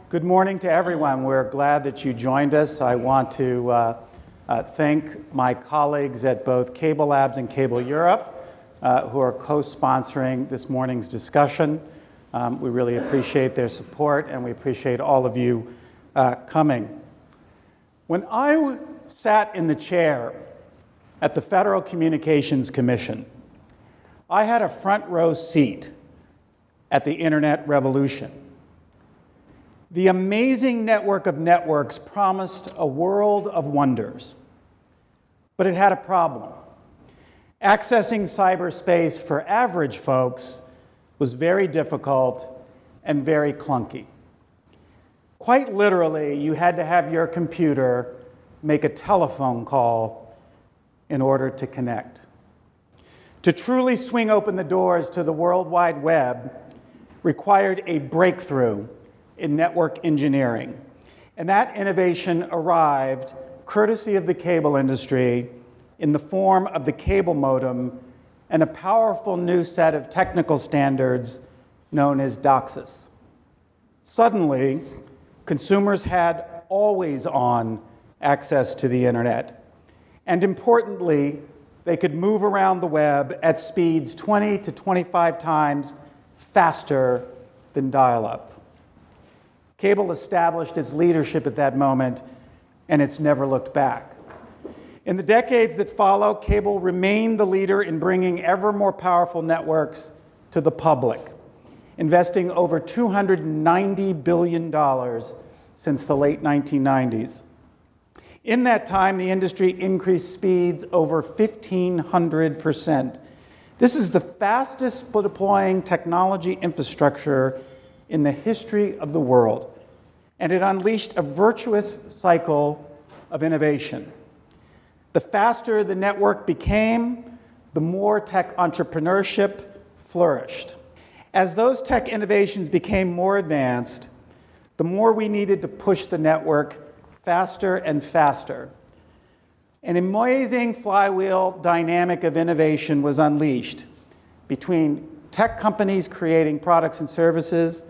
Good morning to everyone. We're glad that you joined us. I want to thank my colleagues at both CableLabs and Cable Europe who are co-sponsoring this morning's discussion. We really appreciate their support, and we appreciate all of you coming. When I sat in the chair at the Federal Communications Commission, I had a front row seat at the Internet revolution. The amazing network of networks promised a world of wonders, but it had a problem. Accessing cyberspace for average folks was very difficult and very clunky. Quite literally, you had to have your computer make a telephone call in order to connect. To truly swing open the doors to the World Wide Web required a breakthrough in network engineering. And that innovation arrived, courtesy of the cable industry, in the form of the cable modem and a powerful new set of technical standards known as DOCSIS. Suddenly, consumers had always-on access to the internet. And importantly, they could move around the web at speeds 20 to 25 times faster than dial-up. Cable established its leadership at that moment, and it's never looked back. In the decades that follow, cable remained the leader in bringing ever more powerful networks to the public, investing over $290 billion since the late 1990s. In that time, the industry increased speeds over 1,500%. This is the fastest deploying technology infrastructure in the history of the world, and it unleashed a virtuous cycle of innovation. The faster the network became, the more tech entrepreneurship flourished. As those tech innovations became more advanced, the more we needed to push the network faster and faster. An amazing flywheel dynamic of innovation was unleashed between tech companies creating products and services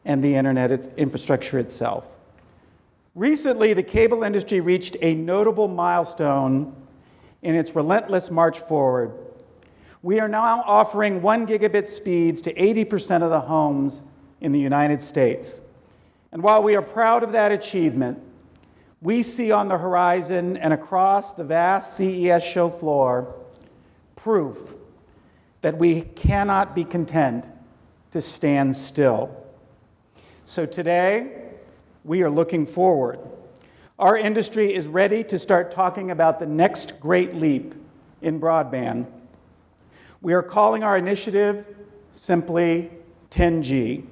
and the internet infrastructure itself. Recently, the cable industry reached a notable milestone in its relentless march forward. We are now offering 1 gigabit speeds to 80% of the homes in the United States. And while we are proud of that achievement, we see on the horizon and across the vast CES show floor proof that we cannot be content to stand still. So today, we are looking forward. Our industry is ready to start talking about the next great leap in broadband. We are calling our initiative simply 10G.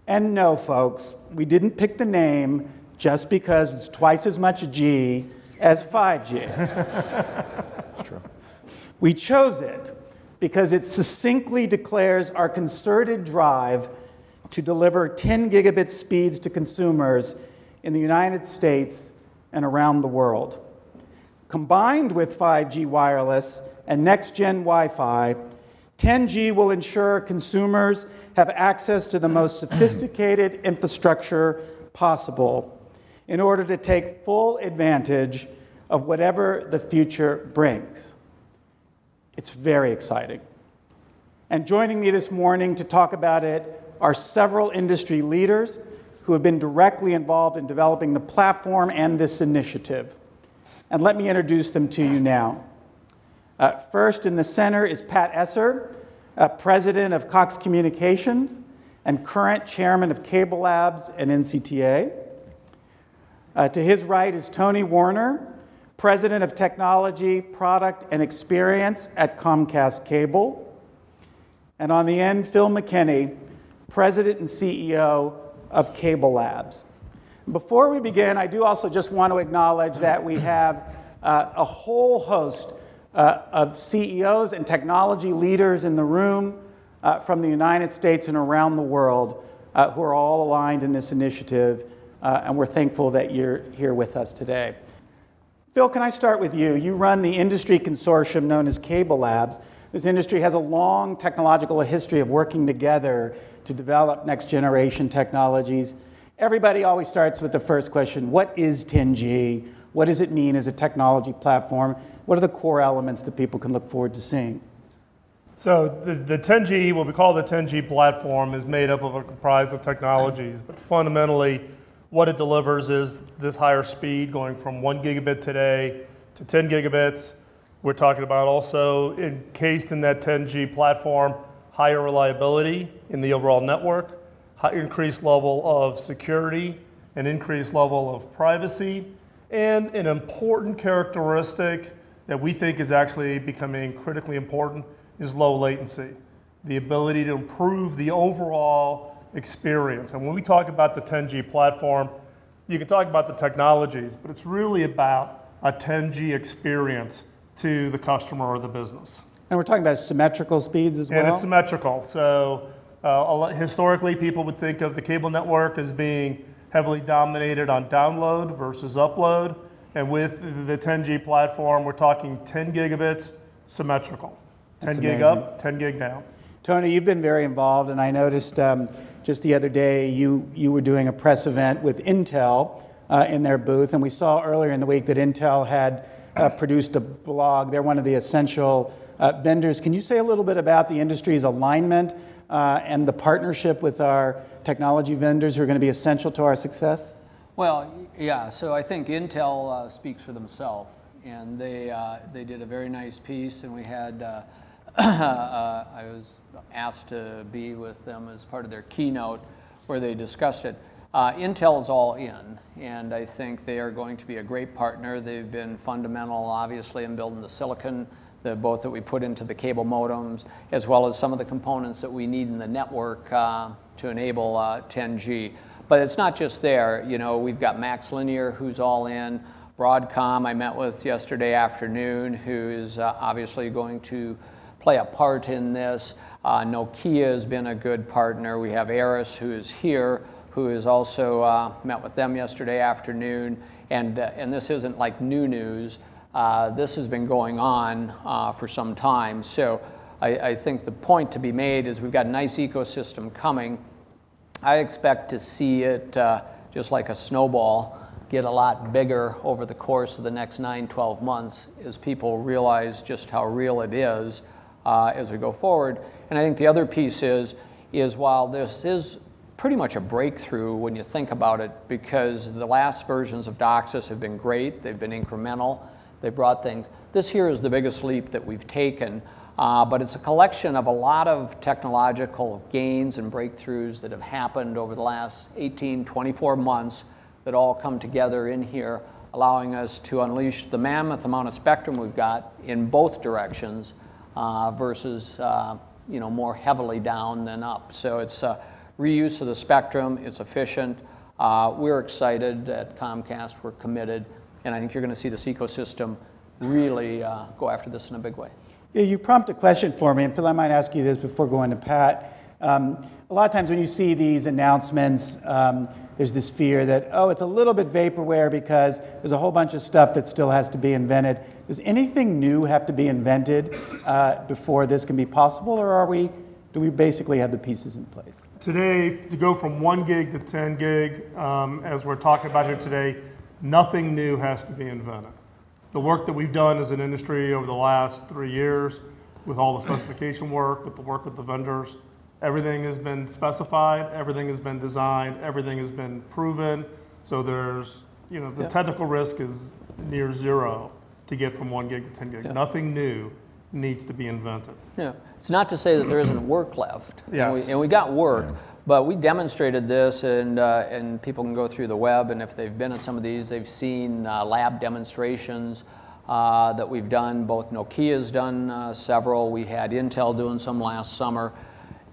And no, folks, we didn't pick the name just because it's twice as much a G as 5G. That's true. We chose it because it succinctly declares our concerted drive to deliver 10 gigabit speeds to consumers in the United States and around the world. Combined with 5G wireless and next-gen Wi-Fi, 10G will ensure consumers have access to the most sophisticated infrastructure possible in order to take full advantage of whatever the future brings. It's very exciting. And joining me this morning to talk about it are several industry leaders who have been directly involved in developing the platform and this initiative. And let me introduce them to you now. First in the center is Pat Esser, President of Cox Communications and current Chairman of CableLabs and NCTA. To his right is Tony Werner, President of Technology, Product, and Experience at Comcast Cable. And on the end, Phil McKinney, President and CEO of CableLabs. Before we begin, I do also just want to acknowledge that we have a whole host of CEOs and technology leaders in the room from the United States and around the world who are all aligned in this initiative, and we're thankful that you're here with us today. Phil, can I start with you? You run the industry consortium known as CableLabs. This industry has a long technological history of working together to develop next generation technologies. Everybody always starts with the first question: what is 10G? What does it mean as a technology platform? What are the core elements that people can look forward to seeing? So the 10G, what we call the 10G platform, is made up of a comprised of technologies, but fundamentally what it delivers is this higher speed, going from 1 gigabit today to 10 gigabits. We're talking about also encased in that 10G platform, higher reliability in the overall network, increased level of security, an increased level of privacy, and an important characteristic that we think is actually becoming critically important is low latency, the ability to improve the overall experience. And when we talk about the 10G platform, you can talk about the technologies, but it's really about a 10G experience to the customer or the business. And we're talking about symmetrical speeds as well? And it's symmetrical. So historically, people would think of the cable network as being heavily dominated on download versus upload. And with the 10G platform, we're talking 10 gigabits symmetrical. 10 gig up, 10 gig down. Tony, you've been very involved, and I noticed just the other day you were doing a press event with Intel in their booth, and we saw earlier in the week that Intel had produced a blog. They're one of the essential vendors. Can you say a little bit about the industry's alignment and the partnership with our technology vendors who are going to be essential to our success? Well, yeah, so I think Intel speaks for themselves, and they did a very nice piece, and we had I was asked to be with them as part of their keynote where they discussed it. Intel is all in, and I think they are going to be a great partner. They've been fundamental, obviously, in building the silicon, both that we put into the cable modems, as well as some of the components that we need in the network to enable 10G. But it's not just there. You know, we've got MaxLinear, who's all in. Broadcom, I met with yesterday afternoon, who is obviously going to play a part in this. Nokia has been a good partner. We have Esser, who is here, who is also met with them yesterday afternoon. And this isn't like new news. This has been going on for some time. So I think the point to be made is we've got a nice ecosystem coming. I expect to see it, just like a snowball, get a lot bigger over the course of the next 9-12 months as people realize just how real it is as we go forward. And I think the other piece is while this is pretty much a breakthrough when you think about it, because the last versions of DOCSIS have been great, they've been incremental, they brought things. This here is the biggest leap that we've taken, but it's a collection of a lot of technological gains and breakthroughs that have happened over the last 18, 24 months that all come together in here, allowing us to unleash the mammoth amount of spectrum we've got in both directions versus more heavily down than up. So it's reuse of the spectrum, it's efficient. We're excited at Comcast, we're committed, and I think you're going to see this ecosystem really go after this in a big way. Yeah, you prompt a question for me, and Phil, I might ask you this before going to Pat. A lot of times when you see these announcements, there's this fear that, it's a little bit vaporware because there's a whole bunch of stuff that still has to be invented. Does anything new have to be invented before this can be possible, or do we basically have the pieces in place? Today, to go from 1 gig to 10 gig, as we're talking about here today, nothing new has to be invented. The work that we've done as an industry over the last 3 years, with all the specification work, with the work with the vendors, everything has been specified, everything has been designed, everything has been proven. So there's, the technical risk is near zero to get from 1 gig to 10 gig. Nothing new needs to be invented. Yeah, it's not to say that there isn't work left. Yes. And we got work, but we demonstrated this, and people can go through the web, and if they've been at some of these, they've seen lab demonstrations that we've done. Both Nokia's done several. We had Intel doing some last summer.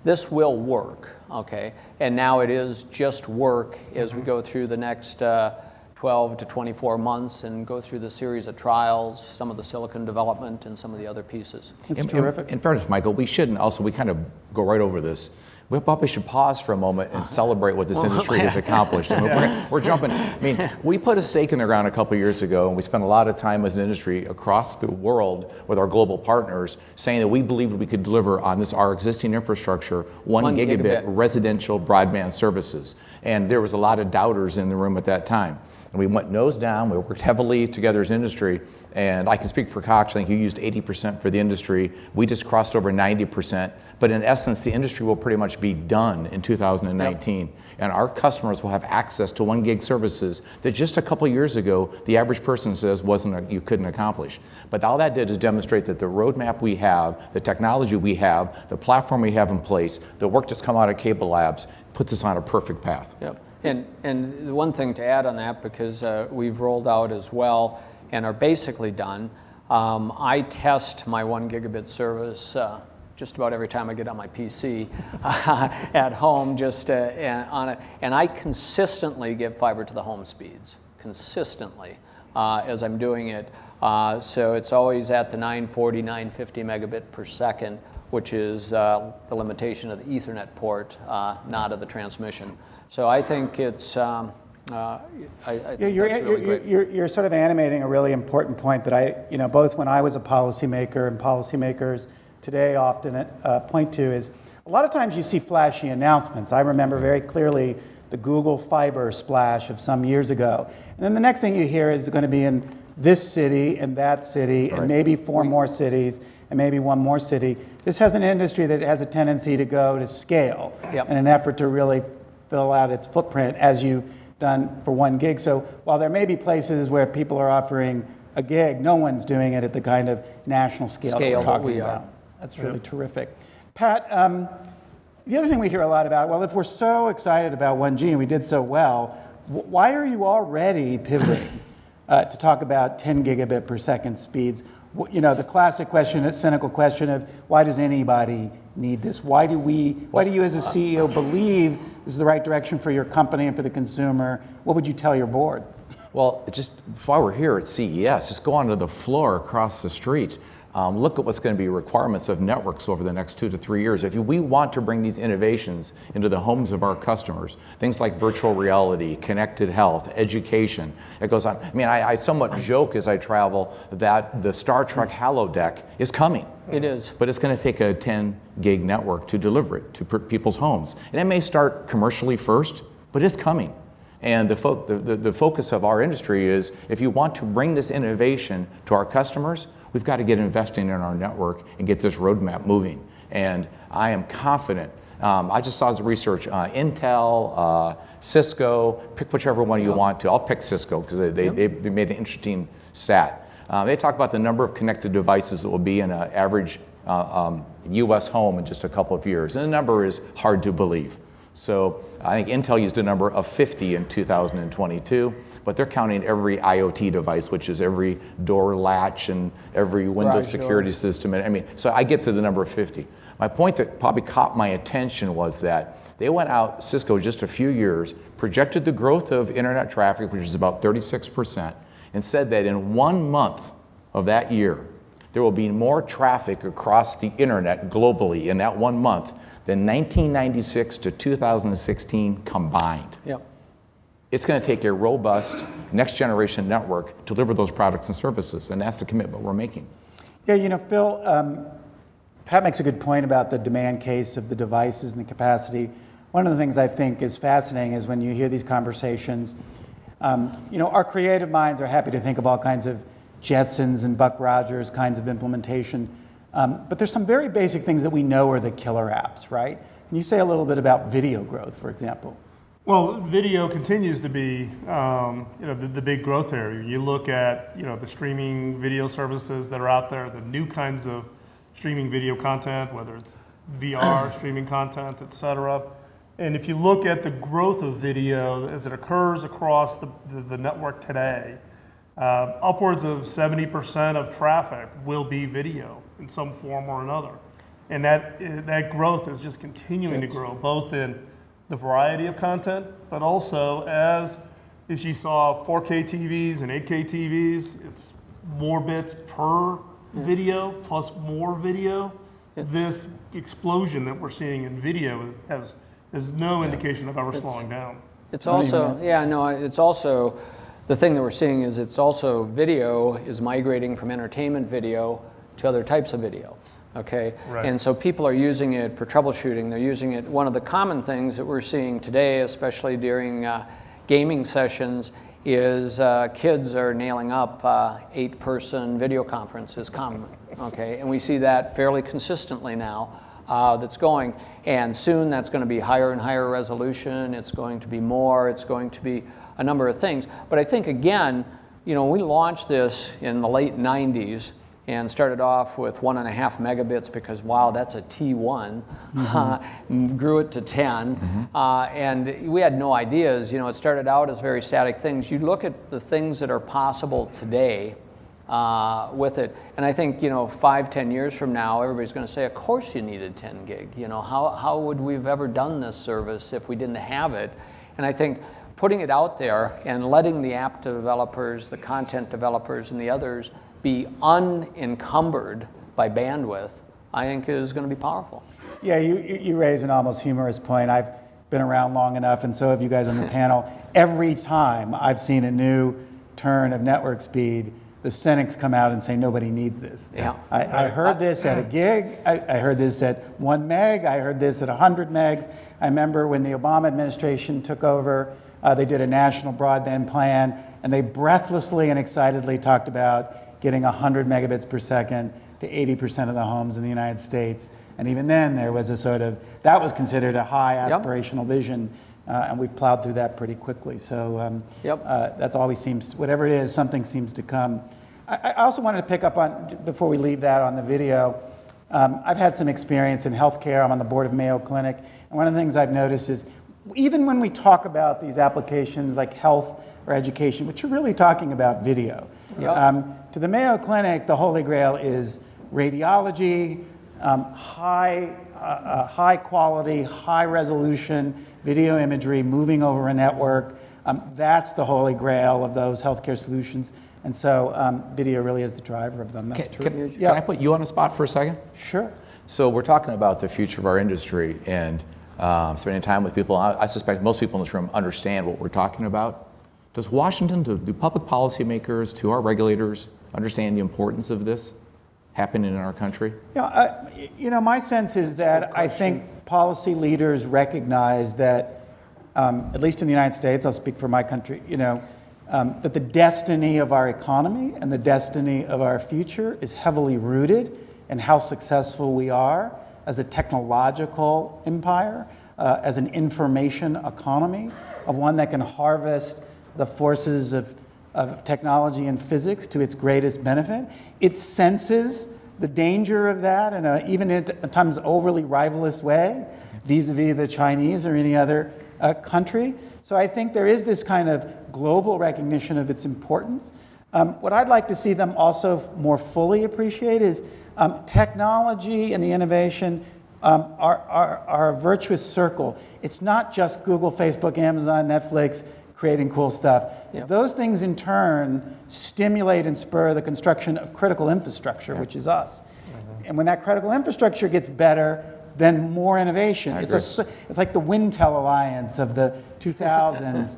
This will work, okay? And now it is just work as we go through the next 12 to 24 months and go through the series of trials, some of the silicon development and some of the other pieces. It's terrific. In fairness, Michael, we kind of go right over this. we probably should pause for a moment and celebrate what this industry has accomplished. I mean, we're jumping. I mean, we put a stake in the ground a couple of years ago, and we spent a lot of time as an industry across the world with our global partners saying that we believed we could deliver on our existing infrastructure 1 gigabit residential broadband services. And there was a lot of doubters in the room at that time. And we went nose down, we worked heavily together as an industry, and I can speak for Cox, I think you used 80% for the industry. We just crossed over 90%, but in essence, the industry will pretty much be done in 2019. Yep. And our customers will have access to 1 gig services that just a couple years ago, the average person says you couldn't accomplish. But all that did is demonstrate that the roadmap we have, the technology we have, the platform we have in place, the work that's come out of CableLabs puts us on a perfect path. Yep. And the one thing to add on that, because we've rolled out as well and are basically done, I test my 1 gigabit service just about every time I get on my PC at home, and I consistently get fiber to the home speeds, consistently, as I'm doing it. So it's always at the 940, 950 megabit per second, which is the limitation of the Ethernet port, not of the transmission. So I think it's, I think that's really great. You're sort of animating a really important point that both when I was a policymaker and policymakers today often point to is a lot of times you see flashy announcements. I remember very clearly the Google Fiber splash of some years ago. And then the next thing you hear is going to be in this city and that city and maybe 4 more cities and maybe 1 more city. This has an industry that has a tendency to go to scale in an effort to really fill out its footprint as you've done for 1 gig. So while there may be places where people are offering a gig, no one's doing it at the kind of national scale that we're talking about. That's really terrific. Pat, the other thing we hear a lot about, well, if we're so excited about 1G and we did so well, why are you already pivoting to talk about 10 gigabit per second speeds? The classic question, the cynical question of why does anybody need this? Why do you as a CEO believe this is the right direction for your company and for the consumer? What would you tell your board? Well, just while we're here at CES, just go onto the floor across the street. Look at what's going to be requirements of networks over the next 2 to 3 years. If we want to bring these innovations into the homes of our customers, things like virtual reality, connected health, education, it goes on. I mean, I somewhat joke as I travel that the Star Trek holodeck is coming. It is. But it's going to take a 10 gig network to deliver it to people's homes. And it may start commercially first, but it's coming. And the focus of our industry is if you want to bring this innovation to our customers, we've got to get investing in our network and get this roadmap moving. And I am confident. I just saw the research, Intel, Cisco, pick whichever one you want to. I'll pick Cisco because they made an interesting stat. They talk about the number of connected devices that will be in an average US home in just a couple of years. And the number is hard to believe. So I think Intel used a number of 50 in 2022, but they're counting every IoT device, which is every door latch and every Windows security system. I mean, so I get to the number of 50. My point that probably caught my attention was that they went out, Cisco, just a few years, projected the growth of internet traffic, which is about 36%, and said that in 1 month of that year, there will be more traffic across the internet globally in that 1 month than 1996 to 2016 combined. Yep. It's going to take a robust next generation network to deliver those products and services, and that's the commitment we're making. Yeah, Phil, Pat makes a good point about the demand case of the devices and the capacity. One of the things I think is fascinating is when you hear these conversations, our creative minds are happy to think of all kinds of Jetsons and Buck Rogers kinds of implementation. But there's some very basic things that we know are the killer apps, right? Can you say a little bit about video growth, for example? Well, video continues to be, the big growth area. You look at, the streaming video services that are out there, the new kinds of streaming video content, whether it's VR, streaming content, et cetera. And if you look at the growth of video as it occurs across the network today, upwards of 70% of traffic will be video in some form or another. And that growth is just continuing to grow, both in the variety of content, but also if you saw 4K TVs and 8K TVs, it's more bits per video plus more video. this explosion that we're seeing in video has no indication of ever slowing down. It's also, yeah, no, it's also, the thing that we're seeing is it's also video is migrating from entertainment video to other types of video, okay? Right. And so people are using it for troubleshooting. They're using it, one of the common things that we're seeing today, especially during gaming sessions, is kids are nailing up 8-person video conferences common, okay? And we see that fairly consistently now that's going, and soon that's going to be higher and higher resolution, it's going to be more, it's going to be a number of things. But I think, again, you know, we launched this in the late 90s and started off with 1.5 megabits because, wow, that's a T1, grew it to 10, and we had no ideas. You know, it started out as very static things. You look at the things that are possible today with it, and I think, you know, 5-10 years from now, everybody's going to say, of course you needed 10 gig. You know, how would we have ever done this service if we didn't have it? And I think putting it out there and letting the app developers, the content developers, and the others be unencumbered by bandwidth, I think is going to be powerful. Yeah, you raise an almost humorous point. I've been around long enough, and so have you guys on the panel. Every time I've seen a new turn of network speed, the cynics come out and say nobody needs this. Yeah. I heard this at a gig, I heard this at 1 meg, I heard this at 100 megs. I remember when the Obama administration took over, they did a national broadband plan, and they breathlessly and excitedly talked about getting 100 megabits per second to 80% of the homes in the United States. And even then, there was a sort of, that was considered a high aspirational vision, and we've plowed through that pretty quickly. So that's always seems, whatever it is, something seems to come. I also wanted to pick up on, before we leave that on the video, I've had some experience in healthcare. I'm on the board of Mayo Clinic, and one of the things I've noticed is, even when we talk about these applications like health or education, which are really talking about video, to the Mayo Clinic, the Holy Grail is radiology, high quality, high resolution video imagery moving over a network. That's the Holy Grail of those healthcare solutions. And so video really is the driver of them. That's true. Can I put you on the spot for a second? Sure. So we're talking about the future of our industry and spending time with people. I suspect most people in this room understand what we're talking about. Does Washington, do public policymakers, to our regulators, understand the importance of this happening in our country? Yeah, you know, my sense is that I think policy leaders recognize that, at least in the United States, I'll speak for my country, you know, that the destiny of our economy and the destiny of our future is heavily rooted in how successful we are as a technological empire, as an information economy, of one that can harvest the forces of technology and physics to its greatest benefit. It senses the danger of that in a, even at times overly rivalrous way, vis-a-vis the Chinese or any other country. So I think there is this kind of global recognition of its importance. What I'd like to see them also more fully appreciate is technology and the innovation are a virtuous circle. It's not just Google, Facebook, Amazon, Netflix creating cool stuff. Yep. Those things in turn stimulate and spur the construction of critical infrastructure, which is us. And when that critical infrastructure gets better, then more innovation. It's like the Wintel Alliance of the 2000s.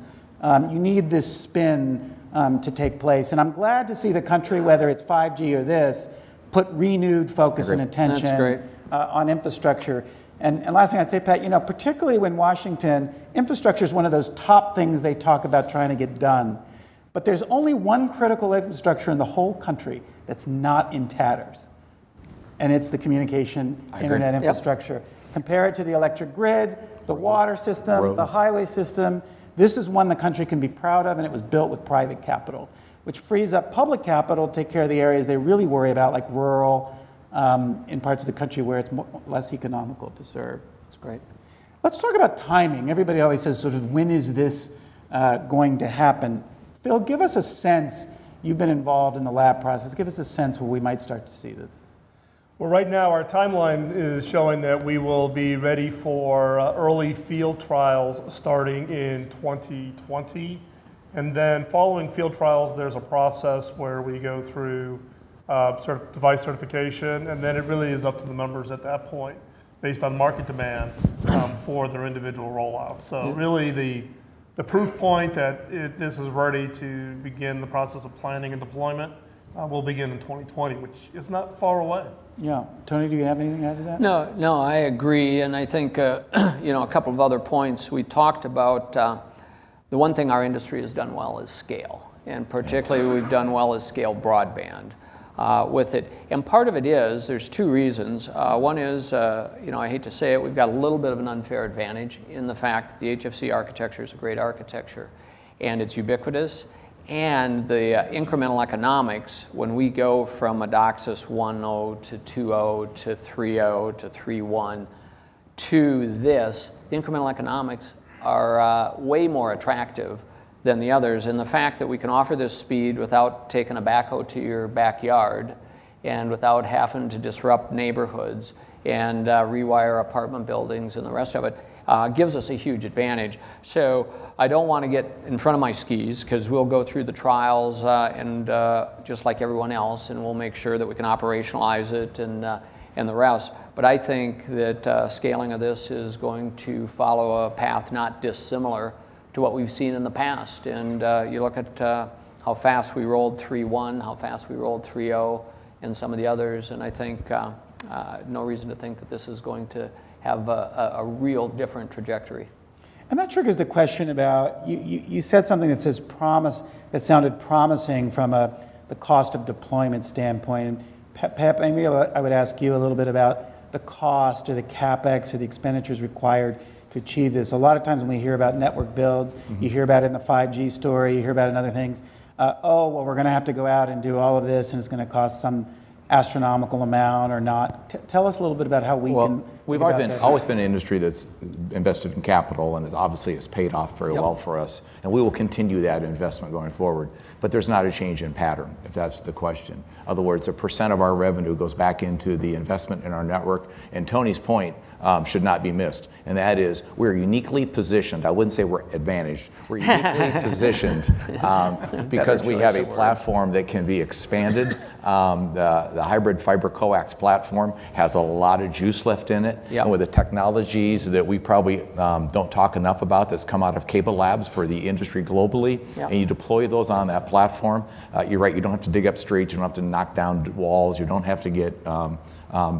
You need this spin to take place. And I'm glad to see the country, whether it's 5G or this, put renewed focus and attention on infrastructure. And last thing I'd say, Pat, you know, particularly when Washington, infrastructure is one of those top things they talk about trying to get done. But there's only one critical infrastructure in the whole country that's not in tatters. And it's the communication internet infrastructure. Compare it to the electric grid, the water system, the highway system. This is one the country can be proud of, and it was built with private capital, which frees up public capital to take care of the areas they really worry about, like rural, in parts of the country where it's less economical to serve. That's great. Let's talk about timing. Everybody always says, sort of, when is this going to happen? Phil, give us a sense. You've been involved in the lab process. Give us a sense where we might start to see this. Well, right now our timeline is showing that we will be ready for early field trials starting in 2020. And then following field trials, there's a process where we go through device certification, and then it really is up to the members at that point, based on market demand for their individual rollout. So really the proof point that this is ready to begin the process of planning and deployment will begin in 2020, which is not far away. Yeah. Tony, do you have anything to add to that? No, I agree, and I think a couple of other points we talked about. The one thing our industry has done well is scale, and particularly we've done well is scale broadband with it. And part of it is there's two reasons. One is I hate to say it, we've got a little bit of an unfair advantage in the fact that the HFC architecture is a great architecture, and it's ubiquitous. And the incremental economics, when we go from a DOCSIS 1.0 to 2.0 to 3.0 to 3.1 to this, the incremental economics are way more attractive than the others. And the fact that we can offer this speed without taking a backhoe to your backyard and without having to disrupt neighborhoods and rewire apartment buildings and the rest of it gives us a huge advantage. So I don't want to get in front of my skis because we'll go through the trials and just like everyone else, and we'll make sure that we can operationalize it and the rest. But I think that scaling of this is going to follow a path not dissimilar to what we've seen in the past. And you look at how fast we rolled 3.1, how fast we rolled 3.0, and some of the others, and I think no reason to think that this is going to have a real different trajectory. And that triggers the question about, you said something that says that sounded promising from the cost of deployment standpoint. And Pep, maybe I would ask you a little bit about the cost or the CapEx or the expenditures required to achieve this. A lot of times when we hear about network builds, you hear about it in the 5G story, you hear about it in other things. We're going to have to go out and do all of this, and it's going to cost some astronomical amount or not. Tell us a little bit about how we can. We've always been an industry that's invested in capital, and it obviously has paid off very well for us. And we will continue that investment going forward. But there's not a change in pattern, if that's the question. In other words, a percent of our revenue goes back into the investment in our network. And Tony's point should not be missed, and that is we're uniquely positioned. I wouldn't say we're advantaged. We're uniquely positioned because we have a platform that can be expanded. The hybrid fiber coax platform has a lot of juice left in it. And with the technologies that we probably don't talk enough about that's come out of CableLabs for the industry globally, and you deploy those on that platform, you're right, you don't have to dig up streets, you don't have to knock down walls, you don't have to get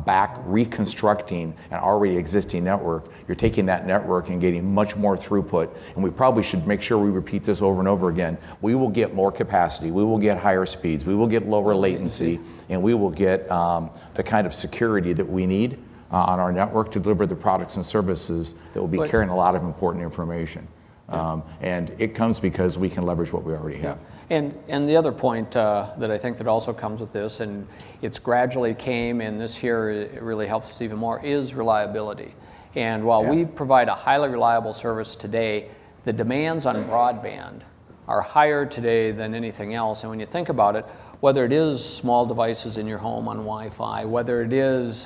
back reconstructing an already existing network. You're taking that network and getting much more throughput, and we probably should make sure we repeat this over and over again. We will get more capacity, we will get higher speeds, we will get lower latency, and we will get the kind of security that we need on our network to deliver the products and services that will be carrying a lot of important information. And it comes because we can leverage what we already have. And the other point that I think that also comes with this, and it's gradually came, and this year it really helps us even more, is reliability. And while we provide a highly reliable service today, the demands on broadband are higher today than anything else. And when you think about it, whether it is small devices in your home on Wi-Fi, whether it is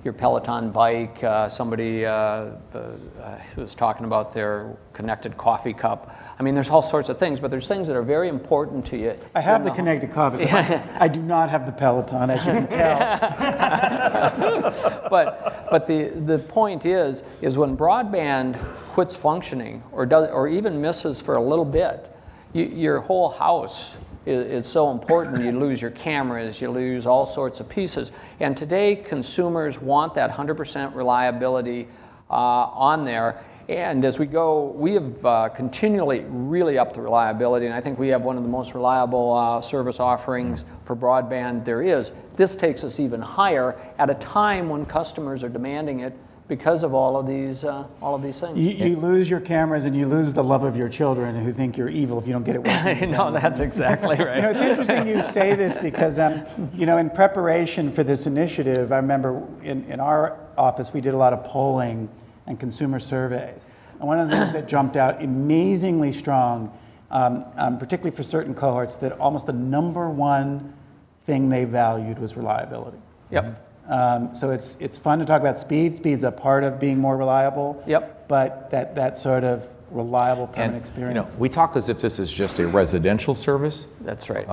your Peloton bike, somebody was talking about their connected coffee cup. I mean, there's all sorts of things, but there's things that are very important to you. I have the connected coffee cup. I do not have the Peloton, as you can tell. But the point is when broadband quits functioning or even misses for a little bit, your whole house is so important. You lose your cameras, you lose all sorts of pieces. And today, consumers want that 100% reliability on there. And as we go, we have continually really upped the reliability, and I think we have one of the most reliable service offerings for broadband there is. This takes us even higher at a time when customers are demanding it because of all of these things. You lose your cameras and you lose the love of your children who think you're evil if you don't get it working. No, that's exactly right. It's interesting you say this because, in preparation for this initiative, I remember in our office we did a lot of polling and consumer surveys. And one of the things that jumped out amazingly strong, particularly for certain cohorts, that almost the number one thing they valued was reliability. So it's fun to talk about speed. Speed's a part of being more reliable. But that sort of reliable, permanent And experience. we talk as if this is just a residential service. That's right.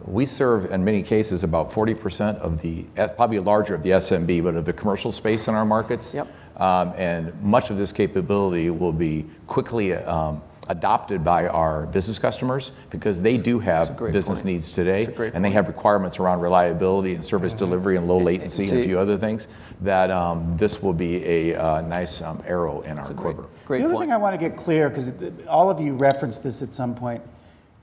We serve, in many cases, about 40% of the, probably larger of the SMB, but of the commercial space in our markets. Yep. And much of this capability will be quickly adopted by our business customers because they do have great business point. needs today, That's a great and they have requirements around reliability and service delivery and low latency and a See- few other things that this will be a nice arrow in our quiver. Great The other point. thing I want to get clear, because all of you referenced this at some point,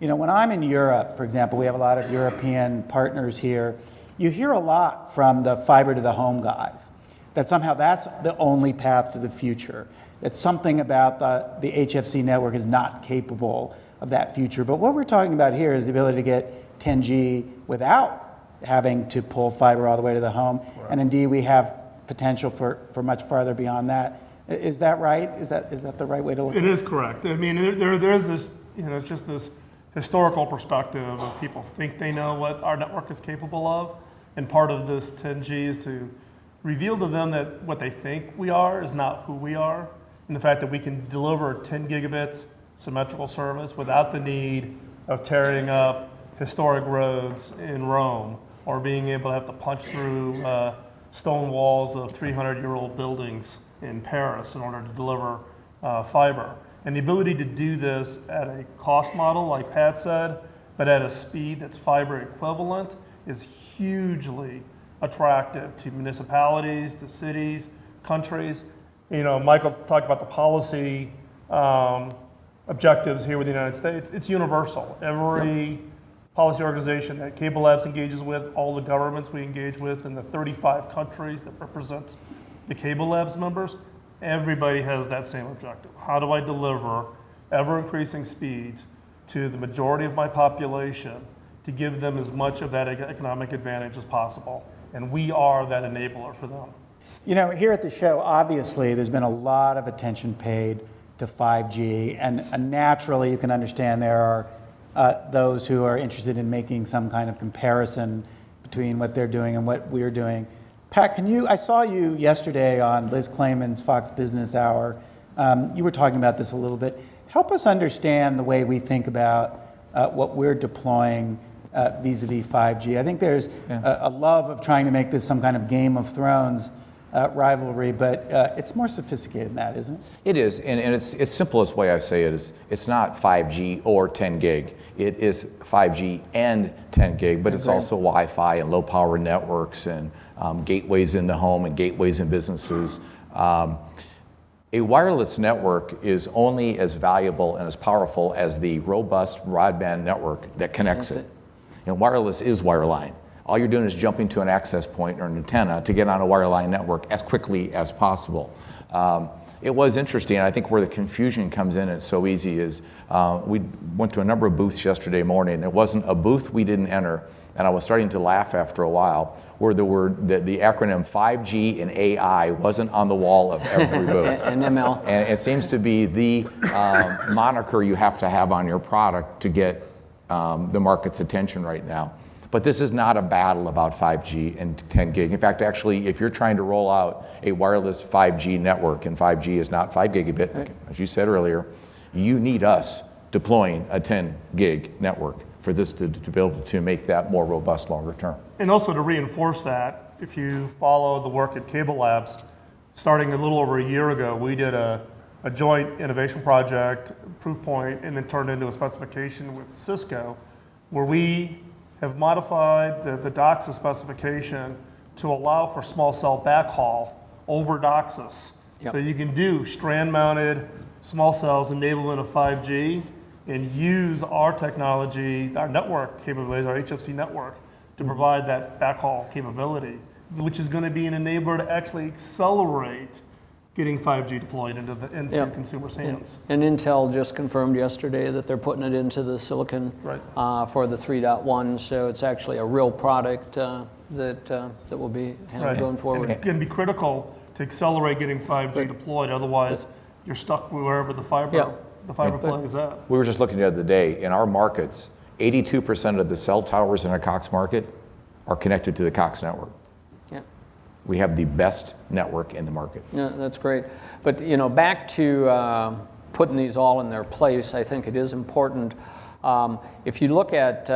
when I'm in Europe, for example, we have a lot of European partners here, you hear a lot from the fiber to the home guys, that somehow that's the only path to the future, that something about the HFC network is not capable of that future. But what we're talking about here is the ability to get 10G without having to pull fiber all the way to the home. Right. And indeed, we have potential for much farther beyond that. Is that right? Is that the right way to look at it? It is correct. I mean, there's this, it's just this historical perspective of people think they know what our network is capable of. And part of this 10G is to reveal to them that what they think we are is not who we are. And the fact that we can deliver 10 gigabits symmetrical service without the need of tearing up historic roads in Rome or being able to have to punch through stone walls of 300-year-old buildings in Paris in order to deliver fiber. And the ability to do this at a cost model, like Pat said, but at a speed that's fiber equivalent is hugely attractive to municipalities, to cities, countries. Michael talked about the policy objectives here with the United States. It's universal. Every policy organization that CableLabs engages with, all the governments we engage with in the 35 countries that represents the CableLabs members, everybody has that same objective. How do I deliver ever-increasing speeds to the majority of my population to give them as much of that economic advantage as possible? And we are that enabler for them. Here at the show, obviously, there's been a lot of attention paid to 5G, and naturally, you can understand there are those who are interested in making some kind of comparison between what they're doing and what we're doing. Pat, I saw you yesterday on Liz Clayman's Fox Business Hour. You were talking about this a little bit. Help us understand the way we think about what we're deploying vis-a-vis 5G. I think there's a love of trying to make this some kind of Game of Thrones rivalry, but it's more sophisticated than that, isn't it? It is, and it's simplest way I say it is it's not 5G or 10 gig. It is 5G and 10 gig, but it's also Wi-Fi and low power networks and gateways in the home and gateways in businesses. A wireless network is only as valuable and as powerful as the robust broadband network that connects it. And wireless is wireline. All you're doing is jumping to an access point or an antenna to get on a wireline network as quickly as possible. It was interesting, and I think where the confusion comes in, it's so easy, is we went to a number of booths yesterday morning. There wasn't a booth we didn't enter, and I was starting to laugh after a while, where the acronym 5G and AI wasn't on the wall of every booth. And ML. And it seems to be the moniker you have to have on your product to get the market's attention right now. But this is not a battle about 5G and 10 gig. In fact, actually, if you're trying to roll out a wireless 5G network, and 5G is not 5 gigabit, right, as you said earlier, you need us deploying a 10 gig network for this to be able to make that more robust longer term. And also to reinforce that, if you follow the work at CableLabs, starting a little over a year ago, we did a joint innovation project, proof point, and then turned into a specification with Cisco, where we have modified the DOCSIS specification to allow for small cell backhaul over DOCSIS. Yep. So you can do strand-mounted small cells enablement of 5G and use our technology, our network capabilities, our HFC network, to provide that backhaul capability, which is going to be an enabler to actually accelerate getting 5G deployed into Yep. consumers' hands. And Intel just confirmed yesterday that they're putting it into the silicon for the 3.1, so it's actually a real product that will be going forward. And it's going to be critical to accelerate getting 5G deployed, otherwise you're stuck wherever the fiber plug is at. We were just looking the other day, in our markets, 82% of the cell towers in a Cox market are connected to the Cox network. We have the best network in the market. Yeah, that's great. But back to putting these all in their place, I think it is important. If you look at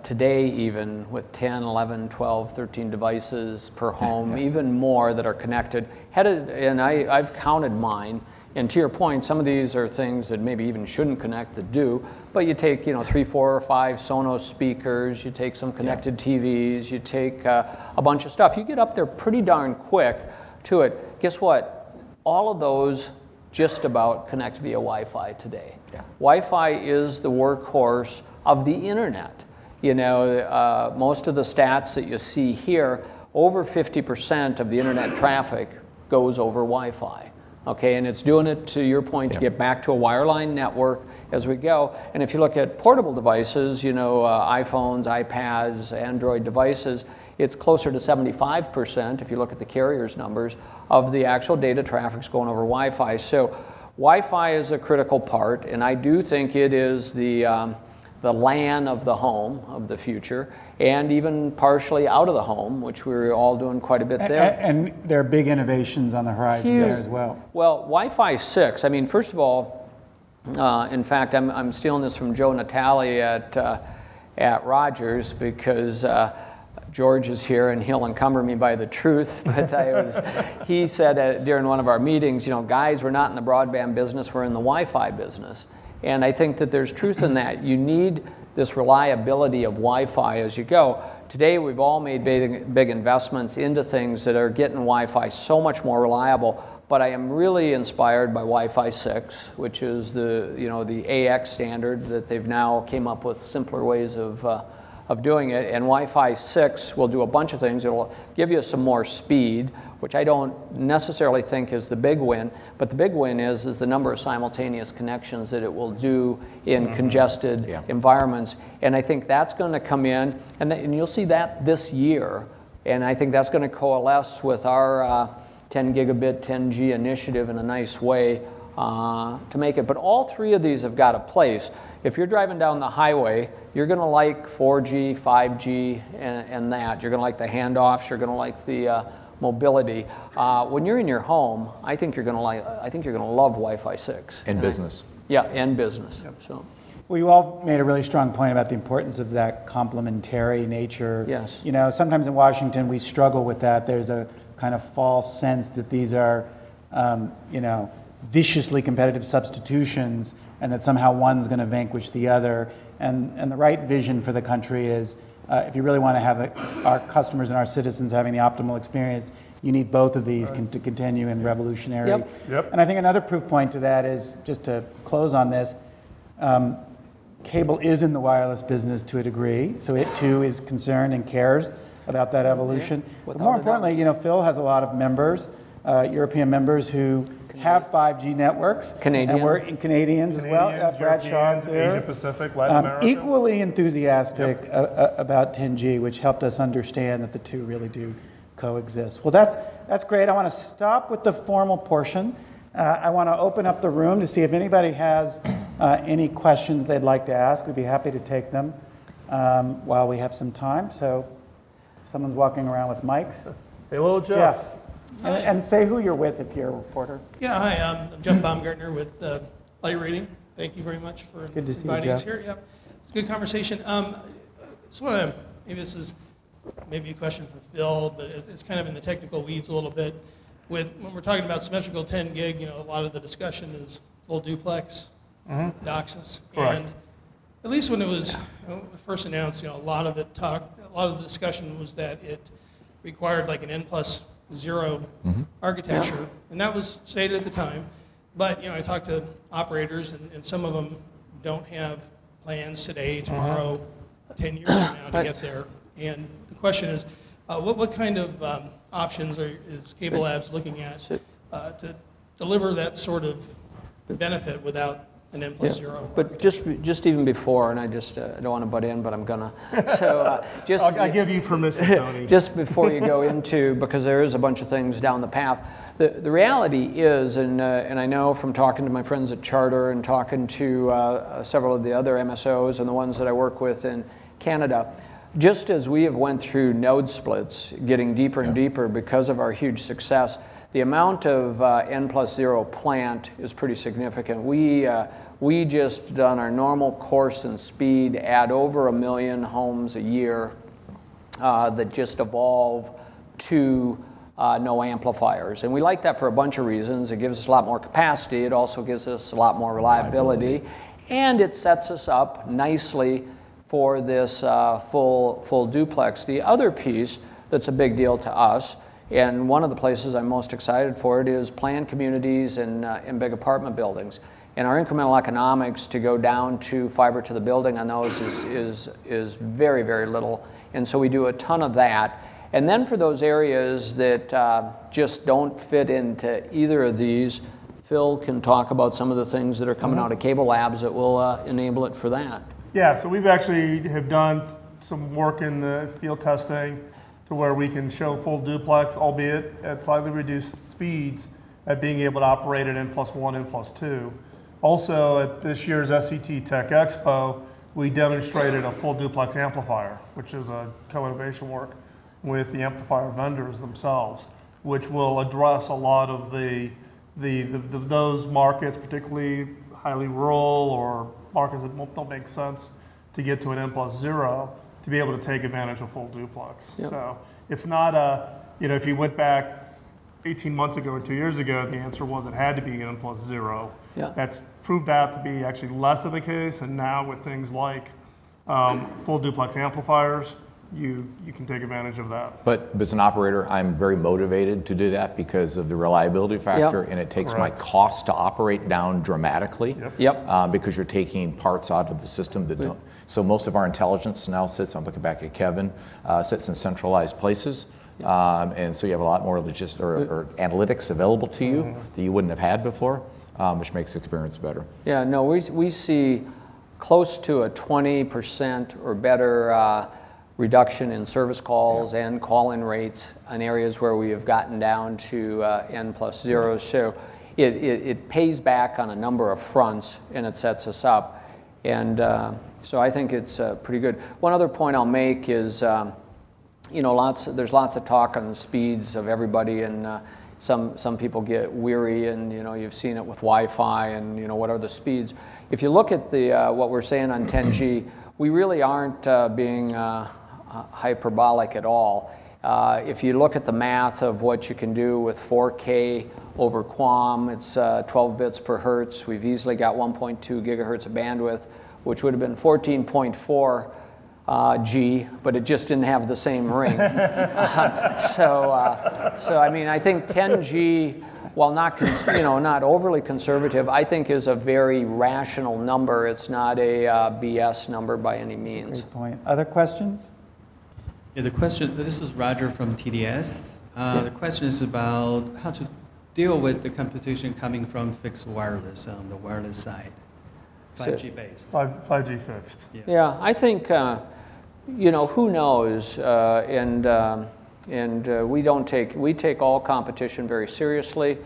today, even with 10, 11, 12, 13 devices per home, even more that are connected, and I've counted mine, and to your point, some of these are things that maybe even shouldn't connect that do, but you take 3, 4, or 5 Sonos speakers, you take some connected TVs, you take a bunch of stuff. You get up there pretty darn quick to it. Guess what? All of those just about connect via Wi-Fi today. Yeah. Wi-Fi is the workhorse of the internet. Most of the stats that you see here, over 50% of the internet traffic goes over Wi-Fi. Okay, and it's doing it, to your point, to get back to a wireline network as we go. And if you look at portable devices, iPhones, iPads, Android devices, it's closer to 75%, if you look at the carrier's numbers, of the actual data traffic's going over Wi-Fi. So Wi-Fi is a critical part, and I do think it is the LAN of the home of the future, and even partially out of the home, which we're all doing quite a bit there. And there are big innovations on the horizon there as well. Well, Wi-Fi 6, I mean, first of all, in fact, I'm stealing this from Joe Natale at Rogers, because George is here and he'll encumber me by the truth, but he said during one of our meetings, guys, we're not in the broadband business, we're in the Wi-Fi business. And I think that there's truth in that. You need this reliability of Wi-Fi as you go. Today, we've all made big investments into things that are getting Wi-Fi so much more reliable, but I am really inspired by Wi-Fi 6, which is the AX standard that they've now came up with simpler ways of doing it. And Wi-Fi 6 will do a bunch of things. It'll give you some more speed, which I don't necessarily think is the big win, but the big win is the number of simultaneous connections that it will do in congested environments. And I think that's going to come in, and you'll see that this year, and I think that's going to coalesce with our 10 gigabit, 10G initiative in a nice way to make it. But all three of these have got a place. If you're driving down the highway, you're going to like 4G, 5G, and that. You're going to like the handoffs. You're going to like the mobility. When you're in your home, I think you're going to love Wi-Fi 6. And business. And business. Yep. So. Well, you all made a really strong point about the importance of that complementary nature. Yes. Sometimes in Washington we struggle with that. There's a kind of false sense that these are, viciously competitive substitutions, and that somehow one's going to vanquish the other. And the right vision for the country is, if you really want to have our customers and our citizens having the optimal experience, you need both of these to continue in revolutionary. Yep. And I think another proof point to that is, just to close on this, cable is in the wireless business to a degree, so it too is concerned and cares about that evolution. But more importantly, Phil has a lot of members, European members who have 5G networks. Canadian. And we're Canadians as well. Brad Shaw's here. Asia Pacific, Latin America. Equally enthusiastic about 10G, which helped us understand that the two really do coexist. Well, that's great. I want to stop with the formal portion. I want to open up the room to see if anybody has any questions they'd like to ask. We'd be happy to take them while we have some time. So someone's walking around with mics. Hey, little Jeff. And say who you're with if you're a reporter. Yeah, hi, I'm Jeff Baumgartner with Light Reading. Thank you very much for inviting us here. Yep. It's a good conversation. Just want to, maybe this is maybe a question for Phil, but it's kind of in the technical weeds a little bit. When we're talking about symmetrical 10 gig, a lot of the discussion is full duplex, DOCSIS. Correct. And at least when it was first announced, a lot of the discussion was that it required like an N+0 architecture, and that was stated at the time. But I talked to operators, and some of them don't have plans today, tomorrow, 10 years from now to get there. And the question is, what kind of options is CableLabs looking at to deliver that sort of benefit without an N+0? But just even before, and I don't want to butt in, but I'm gonna. So just I give you permission, Tony. Just before you go into, because there is a bunch of things down the path. The reality is, and I know from talking to my friends at Charter and talking to several of the other MSOs and the ones that I work with in Canada, just as we have went through node splits, getting deeper and deeper because of our huge success, the amount of N+0 plant is pretty significant. We just done our normal course and speed, add over 1 million homes a year that just evolve to no amplifiers. And we like that for a bunch of reasons. It gives us a lot more capacity. It also gives us a lot more reliability. And it sets us up nicely for this full duplex. The other piece that's a big deal to us, and one of the places I'm most excited for it, is planned communities and big apartment buildings. And our incremental economics to go down to fiber to the building on those is very, very little. And so we do a ton of that. And then for those areas that just don't fit into either of these, Phil can talk about some of the things that are coming out of CableLabs that will enable it for that. Yeah, so we've actually have done some work in the field testing to where we can show full duplex, albeit at slightly reduced speeds, at being able to operate at N+1, N+2. Also, at this year's SCT Tech Expo, we demonstrated a full duplex amplifier, which is a co-innovation work with the amplifier vendors themselves, which will address a lot of those markets, particularly highly rural or markets that don't make sense to get to an N+0, to be able to take advantage of full duplex. Yep. So it's not if you went back 18 months ago or 2 years ago, the answer was it had to be N+0. Yeah. That's proved out to be actually less of the case, and now with things like full duplex amplifiers, you can take advantage of that. But as an operator, I'm very motivated to do that because of the reliability factor, and it takes Correct. my cost to operate down dramatically. Yep. Because you're taking parts out of the system that don't. So most of our intelligence now sits, I'm looking back at Kevin, sits in centralized places. And so you have a lot more or analytics available to you that you wouldn't have had before, which makes the experience better. Yeah, no, we see close to a 20% or better reduction in service calls and call-in rates in areas where we have gotten down to N+0. So it pays back on a number of fronts, and it sets us up. And so I think it's pretty good. One other point I'll make is, there's lots of talk on the speeds of everybody, and some people get weary, and you've seen it with Wi-Fi, and what are the speeds. If you look at what we're saying on 10G, we really aren't being hyperbolic at all. If you look at the math of what you can do with 4K over QAM, it's 12 bits per hertz. We've easily got 1.2 gigahertz of bandwidth, which would have been 14.4 G, but it just didn't have the same ring. So I mean, I think 10G, while not overly conservative, I think is a very rational number. It's not a BS number by any means. Great point. Other questions? Yeah, this is Roger from TDS. The question is about how to deal with the competition coming from fixed wireless on the wireless side, 5G based. 5G fixed. Yeah, I think, who knows, and we take all competition very seriously.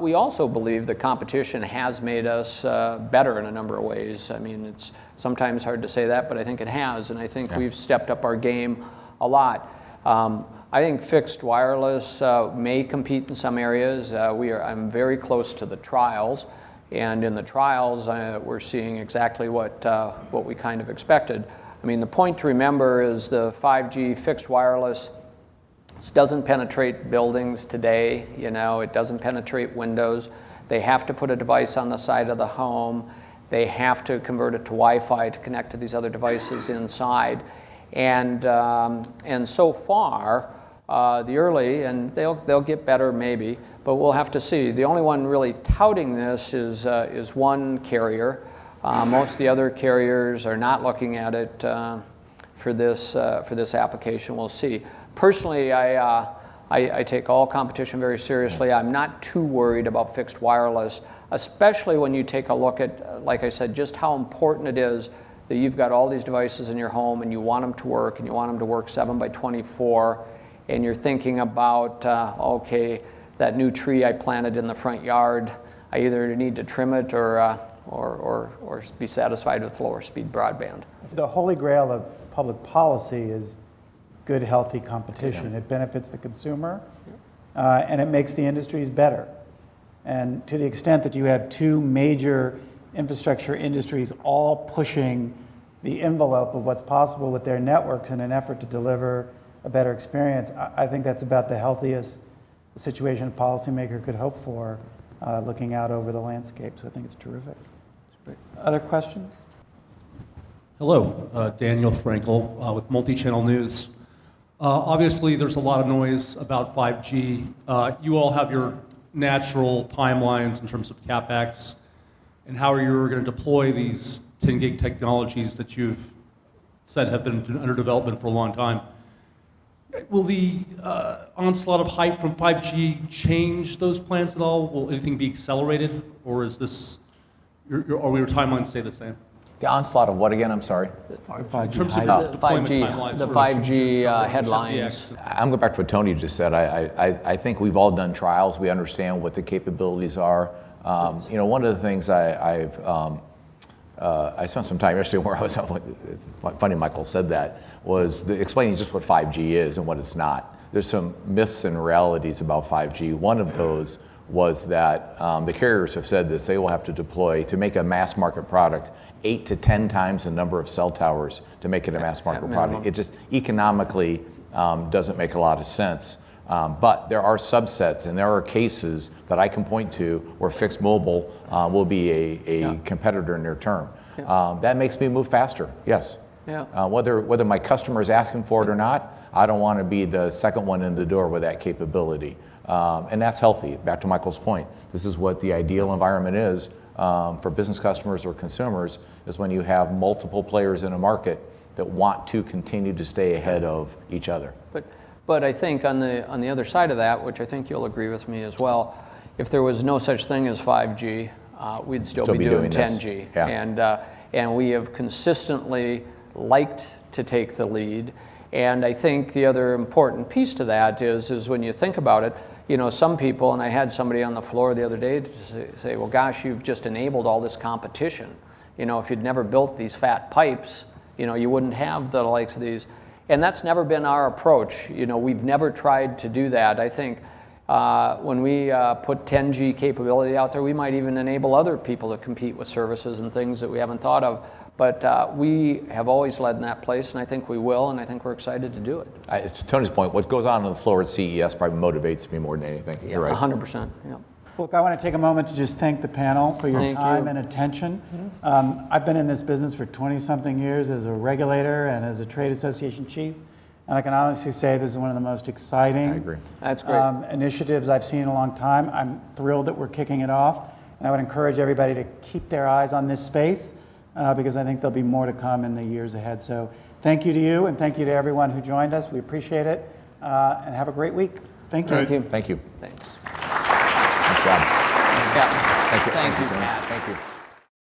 We also believe that competition has made us better in a number of ways. I mean, it's sometimes hard to say that, but I think it has, and I think we've stepped up our game a lot. I think fixed wireless may compete in some areas. I'm very close to the trials, and in the trials, we're seeing exactly what we kind of expected. I mean, the point to remember is the 5G fixed wireless doesn't penetrate buildings today. It doesn't penetrate windows. They have to put a device on the side of the home. They have to convert it to Wi-Fi to connect to these other devices inside. And so far, the early, and they'll get better maybe, but we'll have to see. The only one really touting this is one carrier. Most of the other carriers are not looking at it for this application. We'll see. Personally, I take all competition very seriously. I'm not too worried about fixed wireless, especially when you take a look at, like I said, just how important it is that you've got all these devices in your home and you want them to work, and you want them to work 7x24, and you're thinking about, okay, that new tree I planted in the front yard, I either need to trim it or be satisfied with lower speed broadband. The holy grail of public policy is good, healthy competition. It benefits the consumer, and it makes the industries better. And to the extent that you have two major infrastructure industries all pushing the envelope of what's possible with their networks in an effort to deliver a better experience, I think that's about the healthiest situation a policymaker could hope for, looking out over the landscape. So I think it's terrific. Other questions? Hello, Daniel Frankel with Multi-Channel News. Obviously, there's a lot of noise about 5G. You all have your natural timelines in terms of CapEx and how you're going to deploy these 10 gig technologies that you've said have been under development for a long time. Will the onslaught of hype from 5G change those plans at all? Will anything be accelerated, or is this, or will your timelines stay the same? The onslaught of what again? I'm sorry. In terms of The deployment 5G, timelines the for 5G headlines. I'm going back to what Tony just said. I think we've all done trials. We understand what the capabilities are. One of the things I spent some time yesterday where I was, it's funny Michael said that, was explaining just what 5G is and what it's not. There's some myths and realities about 5G. One of those was that the carriers have said this, they will have to deploy, to make a mass market product, 8 to 10 times the number of cell towers to make it a mass market product. It just economically doesn't make a lot of sense. But there are subsets and there are cases that I can point to where fixed mobile will be a competitor near term. That makes me move faster, yes. Whether my customer is asking for it or not, I don't want to be the second one in the door with that capability. And that's healthy. Back to Michael's point, this is what the ideal environment is for business customers or consumers, is when you have multiple players in a market that want to continue to stay ahead of each other. But I think on the other side of that, which I think you'll agree with me as well, if there was no such thing as 5G, we'd still be doing 10G. And we have consistently liked to take the lead. And I think the other important piece to that is when you think about it, some people, and I had somebody on the floor the other day to say, well, gosh, you've just enabled all this competition. If you'd never built these fat pipes, you wouldn't have the likes of these. And that's never been our approach. We've never tried to do that. I think when we put 10G capability out there, we might even enable other people to compete with services and things that we haven't thought of. But we have always led in that place, and I think we will, and I think we're excited to do it. To Tony's point, what goes on the floor at CES probably motivates me more than anything. Yeah, You're right. 100%. Yeah. Look, I want to take a moment to just thank the panel for your Thank time you. and attention. I've been in this business for 20-something years as a regulator and as a trade association chief, and I can honestly say this is one of the most exciting I agree. That's great. initiatives I've seen in a long time. I'm thrilled that we're kicking it off, and I would encourage everybody to keep their eyes on this space because I think there'll be more to come in the years ahead. So thank you to you, and thank you to everyone who joined us. We appreciate it, and have a great week. Thank you. Thank you. Thank you. Thanks. Nice job. Yeah. Thank you. Thank you, Tony. Matt. Thank you.